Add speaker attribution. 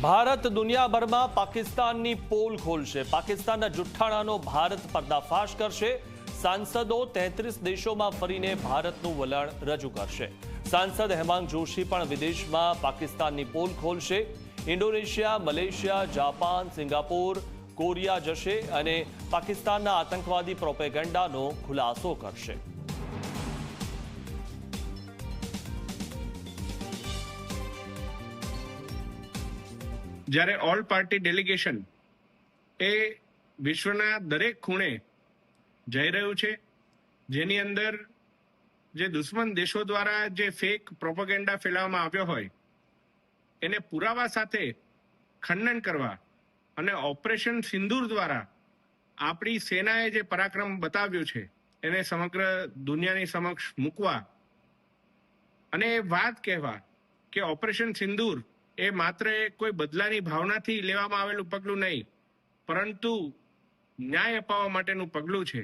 Speaker 1: ભારત દુનિયાભરમાં પાકિસ્તાનની પોલ ખોલશે। પાકિસ્તાનના જુઠ્ઠાણાનો ભારત પર્દાફાશ કરશે। સાંસદો 33 દેશોમાં ફરીને ભારતનું વલણ રજૂ કરશે। સાંસદ હેમાંગ જોશી પણ વિદેશમાં પાકિસ્તાનની પોલ ખોલશે। Indonesia, Malaysia, Japan, Singapore, Korea જશે અને પાકિસ્તાનના આતંકવાદી પ્રોપેગેન્ડાનો ખુલાસો કરશે।
Speaker 2: જ્યારે ઓલ પાર્ટી ડેલિગેશન એ વિશ્વના દરેક ખૂણે જઈ રહ્યું છે, જેની અંદર જે દુશ્મન દેશો દ્વારા જે ફેક પ્રોપેગેન્ડા ફેલાવવામાં આવ્યો હોય એને પુરાવા સાથે ખંડન કરવા અને ઓપરેશન સિંદૂર દ્વારા આપણી સેનાએ જે પરાક્રમ બતાવ્યું છે એને સમગ્ર દુનિયાની સમક્ષ મૂકવા અને એ વાત કહેવા કે ઓપરેશન સિંદૂર એ માત્ર કોઈ બદલાની ભાવનાથી લેવામાં આવેલું પગલું નહીં, પરંતુ ન્યાય અપાવવા માટેનું પગલું છે।